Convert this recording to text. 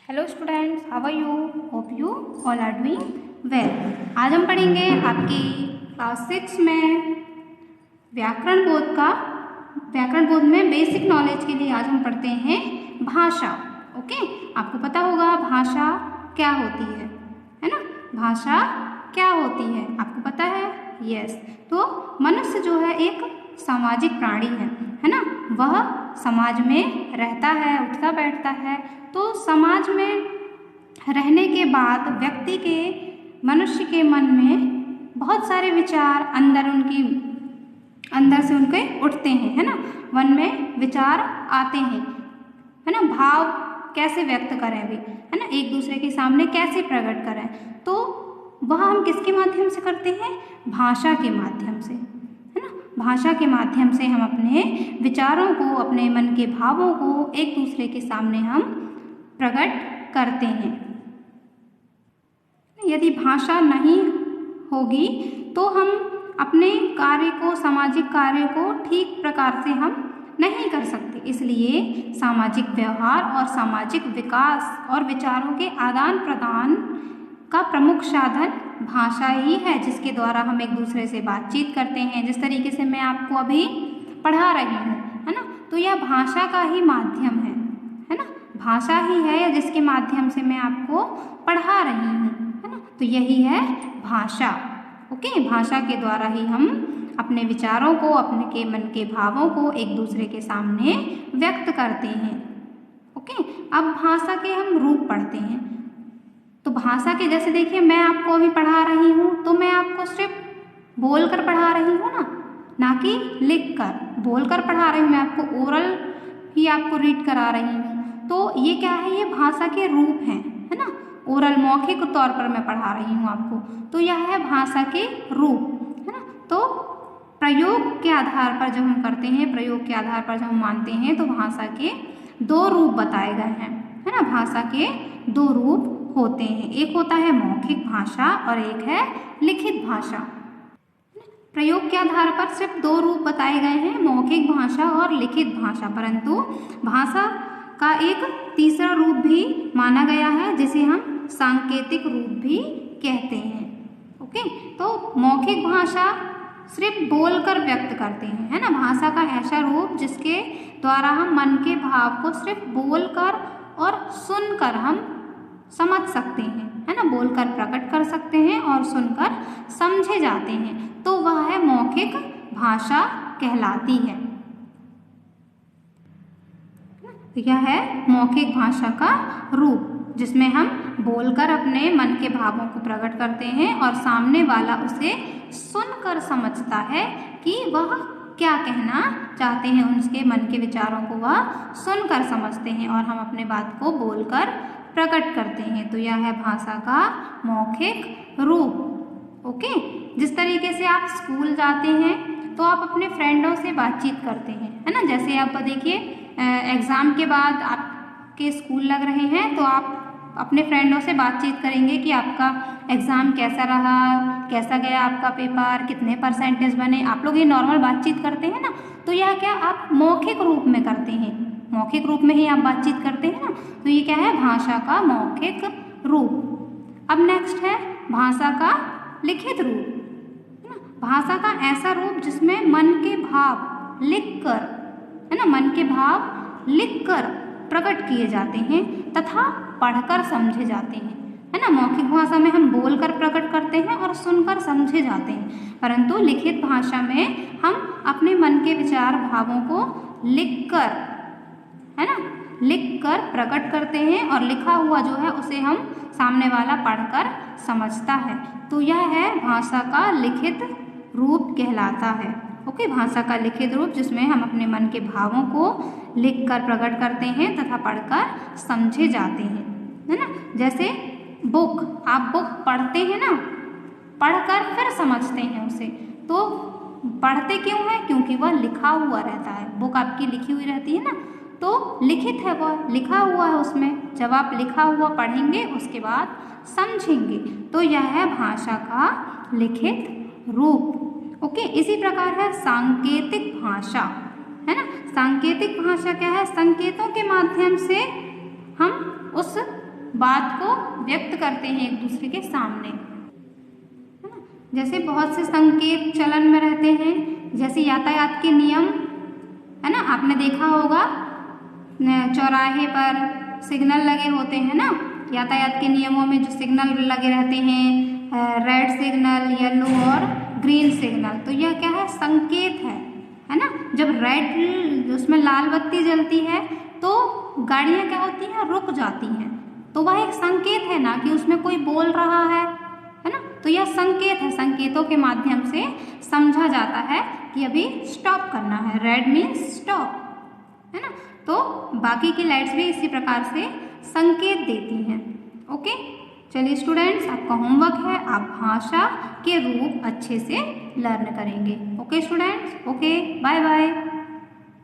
Hello students, how are you? Hope you all are doing well. आज हम पढ़ेंगे आपकी क्लास 6 में व्याकरण बोध में बेसिक नॉलेज के लिए। आज हम पढ़ते हैं भाषा। ओके, आपको पता होगा भाषा क्या होती है ना? भाषा क्या होती है आपको पता है? यस। तो मनुष्य जो है एक सामाजिक प्राणी है ना? वह समाज में रहता है, उठता बैठता है। तो समाज में रहने के बाद व्यक्ति के, मनुष्य के मन में बहुत सारे विचार अंदर से उनके उठते हैं, है ना? मन में विचार आते हैं, है ना? भाव कैसे व्यक्त करें भी, है ना? एक दूसरे के सामने कैसे प्रकट करें, तो वह हम किसके माध्यम से करते हैं? भाषा के माध्यम से, है ना? भाषा के माध्यम से हम अपने विचारों को, अपने मन के भावों को एक दूसरे के सामने हम प्रकट करते हैं। यदि भाषा नहीं होगी तो हम अपने कार्य को, सामाजिक कार्य को ठीक प्रकार से हम नहीं कर सकते। इसलिए सामाजिक व्यवहार और सामाजिक विकास और विचारों के आदान प्रदान का प्रमुख साधन भाषा ही है, जिसके द्वारा हम एक दूसरे से बातचीत करते हैं। जिस तरीके से मैं आपको अभी पढ़ा रही हूँ, है ना? तो यह भाषा का ही माध्यम है ना? भाषा ही है जिसके माध्यम से मैं आपको पढ़ा रही हूँ, है ना? तो यही है भाषा। ओके, भाषा के द्वारा ही हम अपने विचारों को, अपने के मन के भावों को एक दूसरे के सामने व्यक्त करते हैं। ओके, अब भाषा के हम रूप पढ़ते हैं। तो भाषा के, जैसे देखिए मैं आपको अभी पढ़ा रही हूँ, तो मैं आपको सिर्फ बोलकर पढ़ा रही हूँ ना कि लिख कर। बोलकर पढ़ा रही हूँ मैं आपको, ओरल ही आपको रीड करा रही हूँ। तो ये क्या है? ये भाषा के रूप हैं, है ना? ओरल, मौखिक तौर पर मैं पढ़ा रही हूँ आपको, तो यह है भाषा के रूप, है ना? तो प्रयोग के आधार पर जब हम करते हैं, प्रयोग के आधार पर जब हम मानते हैं, तो भाषा के दो रूप बताए गए हैं, है ना? भाषा के दो रूप होते हैं, एक होता है मौखिक भाषा और एक है लिखित भाषा। प्रयोग के आधार पर सिर्फ दो रूप बताए गए हैं, मौखिक भाषा और लिखित भाषा, परंतु भाषा का एक तीसरा रूप भी माना गया है, जिसे हम सांकेतिक रूप भी कहते हैं। ओके, तो मौखिक भाषा सिर्फ बोलकर व्यक्त करते हैं, है ना? भाषा का ऐसा रूप जिसके द्वारा हम मन के भाव को सिर्फ बोलकर और सुनकर हम समझ सकते हैं, है ना? बोलकर प्रकट कर सकते हैं और सुनकर समझे जाते हैं, तो वह है मौखिक भाषा कहलाती है। यह है मौखिक भाषा का रूप, जिसमें हम बोलकर अपने मन के भावों को प्रकट करते हैं और सामने वाला उसे सुनकर समझता है कि वह क्या कहना चाहते हैं। उसके मन के विचारों को वह सुनकर समझते हैं और हम अपने बात को बोलकर प्रकट करते हैं। तो यह है भाषा का मौखिक रूप। ओके, जिस तरीके से आप स्कूल जाते हैं तो आप अपने फ्रेंडों से बातचीत करते हैं, है ना? जैसे आप देखिए एग्ज़ाम के बाद आपके स्कूल लग रहे हैं, तो आप अपने फ्रेंडों से बातचीत करेंगे कि आपका एग्ज़ाम कैसा रहा, कैसा गया आपका पेपर, कितने परसेंटेज बने। आप लोग ये नॉर्मल बातचीत करते हैं ना, तो यह क्या आप मौखिक रूप में करते हैं, मौखिक रूप में ही आप बातचीत करते हैं ना। तो ये क्या है? भाषा का मौखिक रूप। अब नेक्स्ट है भाषा का लिखित रूप, है ना? भाषा का ऐसा रूप जिसमें मन के भाव लिखकर, है ना, मन के भाव लिखकर प्रकट किए जाते हैं तथा पढ़कर समझे जाते हैं, है ना? मौखिक भाषा में हम बोलकर प्रकट करते हैं और सुनकर समझे जाते हैं, परंतु लिखित भाषा में हम अपने मन के विचार भावों को लिखकर, है ना, लिखकर प्रकट करते हैं और लिखा हुआ जो है उसे हम सामने वाला पढ़कर समझता है। तो यह है भाषा का लिखित रूप कहलाता है। ओके, भाषा का लिखित रूप जिसमें हम अपने मन के भावों को लिखकर प्रकट करते हैं तथा पढ़कर समझे जाते हैं, है ना? जैसे बुक, आप बुक पढ़ते हैं ना, पढ़कर फिर समझते हैं उसे। तो पढ़ते क्यों है? क्योंकि वह लिखा हुआ रहता है, बुक आपकी लिखी हुई रहती है ना, तो लिखित है, वह लिखा हुआ है उसमें। जब आप लिखा हुआ पढ़ेंगे उसके बाद समझेंगे, तो यह है भाषा का लिखित रूप। ओके, इसी प्रकार है सांकेतिक भाषा, है ना? सांकेतिक भाषा क्या है? संकेतों के माध्यम से हम उस बात को व्यक्त करते हैं एक दूसरे के सामने, है ना। जैसे बहुत से संकेत चलन में रहते हैं, जैसे यातायात के नियम, है ना, आपने देखा होगा चौराहे पर सिग्नल लगे होते हैं ना, यातायात के नियमों में जो सिग्नल लगे रहते हैं, रेड सिग्नल, येलो और ग्रीन सिग्नल, तो यह क्या है, संकेत है ना। जब रेड उसमें लाल बत्ती जलती है तो गाड़ियां क्या होती हैं, रुक जाती हैं, तो वह एक संकेत है ना कि उसमें कोई बोल रहा है ना। तो यह संकेत है, संकेतों के माध्यम से समझा जाता है कि अभी स्टॉप करना है, रेड मीन्स स्टॉप, है ना। तो बाकी की लाइट्स भी इसी प्रकार से संकेत देती हैं। ओके, चलिए स्टूडेंट्स, आपका होमवर्क है, आप भाषा के रूप अच्छे से लर्न करेंगे। Okay students, okay, bye bye.